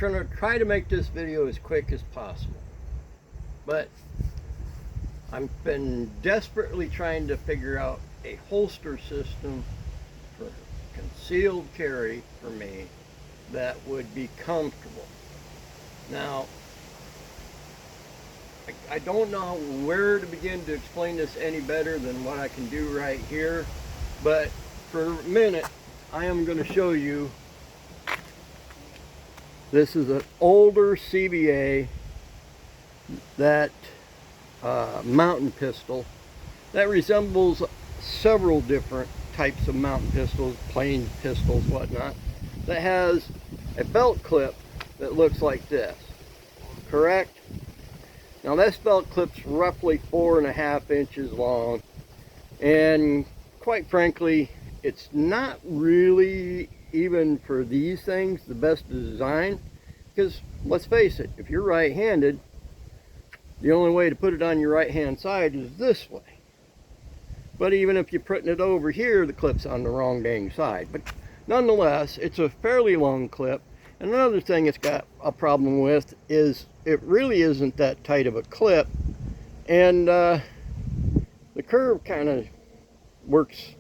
gonna try to make this video as quick as possible, but I've been desperately trying to figure out a holster system for concealed carry for me that would be comfortable. Now, I don't know where to begin to explain this any better than what I can do right here, but for a minute I am going to show you. This is an older CBA, that mountain pistol that resembles several different types of mountain pistols, plain pistols, whatnot, that has a belt clip that looks like this, correct? Now this belt clip's roughly 4.5 inches long, and quite frankly, it's not really, even for these things, the best design, because let's face it, if you're right-handed, the only way to put it on your right hand side is this way. But even if you're putting it over here, the clip's on the wrong dang side. But nonetheless, it's a fairly long clip. And another thing it's got a problem with is it really isn't that tight of a clip, and the curve kind of works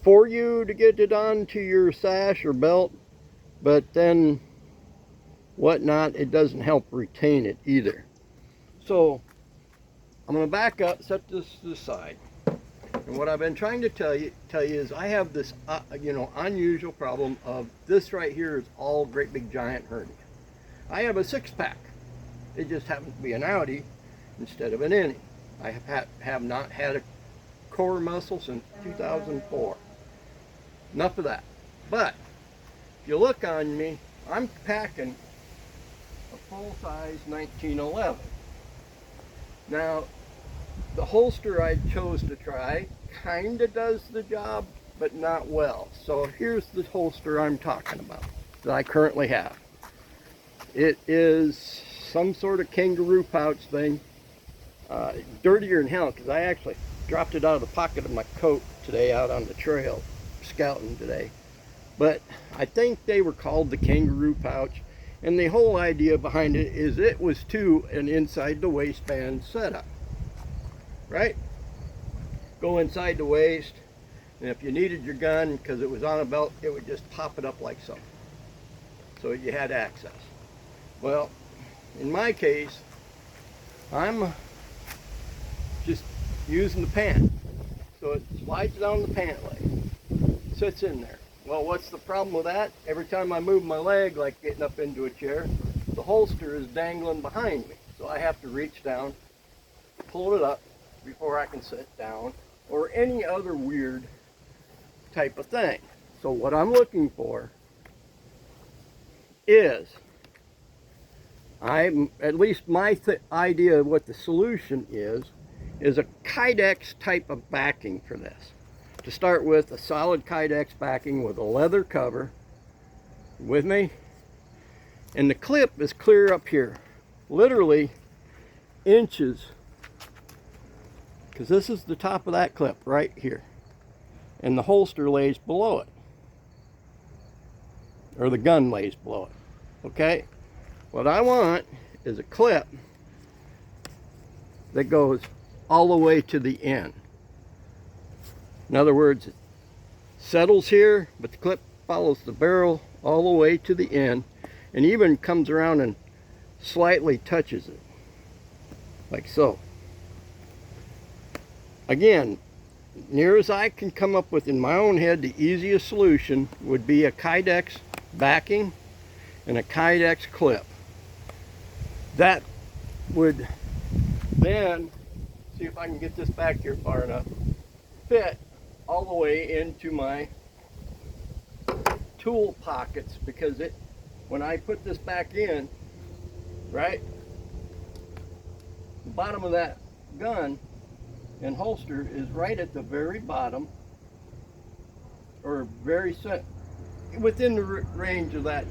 for you to get it onto your sash or belt, but then whatnot, it doesn't help retain it either. So I'm going to back up, set this to the side, and what I've been trying to tell you is I have this unusual problem of this right here is all great big giant hernia. I have a 6-pack. It just happens to be an outie instead of an innie. I have not had a core muscle since 2004. Enough of that. But if you look on me, I'm packing a full-size 1911. Now, the holster I chose to try kind of does the job, but not well. So here's the holster I'm talking about that I currently have. It is some sort of kangaroo pouch thing. Dirtier than hell, because I actually dropped it out of the pocket of my coat today out on the trail scouting today. But I think they were called the kangaroo pouch, and the whole idea behind it is it was to an inside the waistband setup, right? Go inside the waist, and if you needed your gun because it was on a belt, it would just pop it up like so, so you had access. Well, in my case, I'm just using the pant, so it slides down the pant leg, sits in there. Well, what's the problem with that? Every time I move my leg, like getting up into a chair, the holster is dangling behind me. So I have to reach down, pull it up before I can sit down, or any other weird type of thing. So what I'm looking for is, at least my idea of what the solution is a Kydex type of backing for this. To start with, a solid Kydex backing with a leather cover. With me? And the clip is clear up here, literally inches, because this is the top of that clip right here, and the holster lays below it, or the gun lays below it. Okay, what I want is a clip that goes all the way to the end. In other words, it settles here, but the clip follows the barrel all the way to the end, and even comes around and slightly touches it, like so. Again, near as I can come up with in my own head, the easiest solution would be a Kydex backing and a Kydex clip. That would then, see if I can get this back here far enough, fit all the way into my tool pockets, because when I put this back in, right, the bottom of that gun and holster is right at the very bottom, or very within the range of that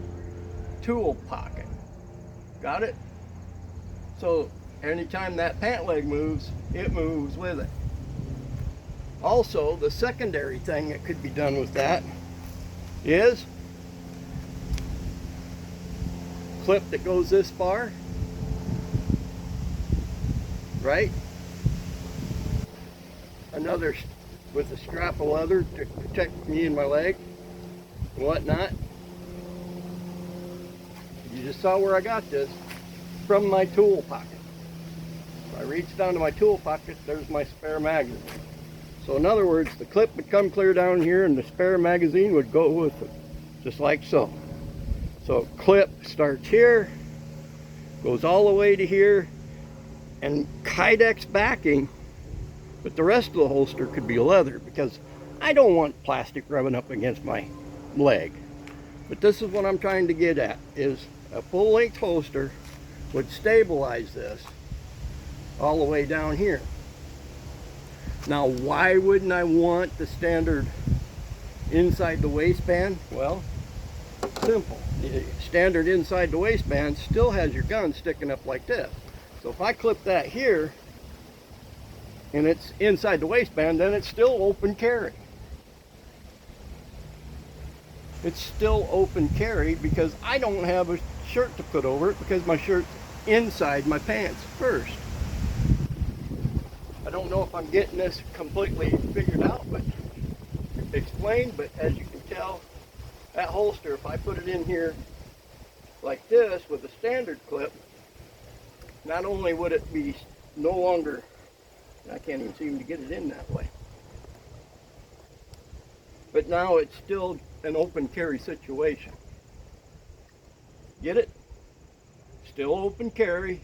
tool pocket. Got it? So anytime that pant leg moves, it moves with it. Also, the secondary thing that could be done with that is clip that goes this far, right? Another with a strap of leather to protect me and my leg and whatnot. You just saw where I got this from my tool pocket. I reached down to my tool pocket, there's my spare magazine. So in other words, the clip would come clear down here and the spare magazine would go with it, just like so. So clip starts here, goes all the way to here, and Kydex backing, but the rest of the holster could be leather because I don't want plastic rubbing up against my leg. But this is what I'm trying to get at, is a full-length holster would stabilize this all the way down here. Now, why wouldn't I want the standard inside the waistband? Well, simple. The standard inside the waistband still has your gun sticking up like this. So if I clip that here and it's inside the waistband, then it's still open carry. It's still open carry because I don't have a shirt to put over it because my shirt's inside my pants first. I don't know if I'm getting this completely figured out, but explained, but as you can tell, that holster, if I put it in here like this with a standard clip, not only would it be no longer, I can't even seem to get it in that way, but now it's still an open carry situation. Get it? Still open carry,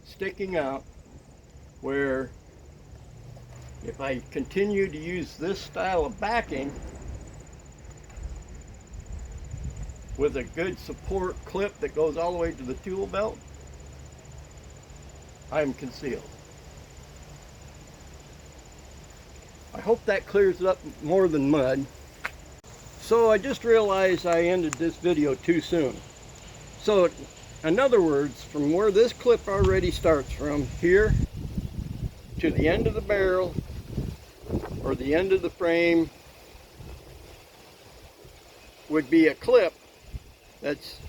sticking out, where if I continue to use this style of backing with a good support clip that goes all the way to the tool belt, I'm concealed. I hope that clears it up more than mud. So I just realized I ended this video too soon. So in other words, from where this clip already starts from here to the end of the barrel or the end of the frame would be a clip that's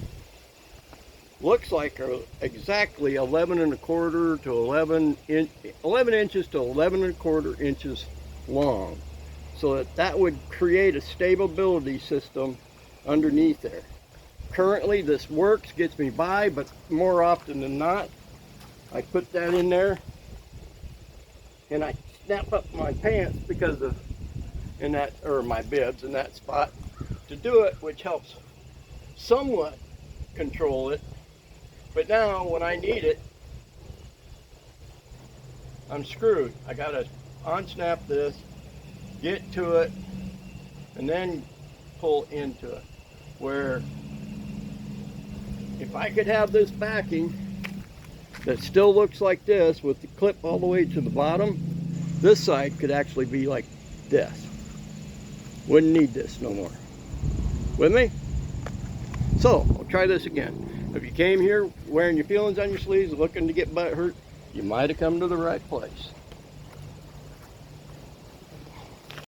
looks like exactly 11 1/4 to 11 inches to 11 1/4 inches long, so that would create a stability system underneath there. Currently this works, gets me by, but more often than not I put that in there and I snap up my pants because of or my bibs in that spot to do it, which helps somewhat control it. But now when I need it, I'm screwed. I gotta unsnap this, get to it, and then pull into it. Where if I could have this backing that still looks like this with the clip all the way to the bottom, this side could actually be like this. Wouldn't need this no more. With me? So, I'll try this again. If you came here wearing your feelings on your sleeves looking to get butt hurt, you might have come to the right place.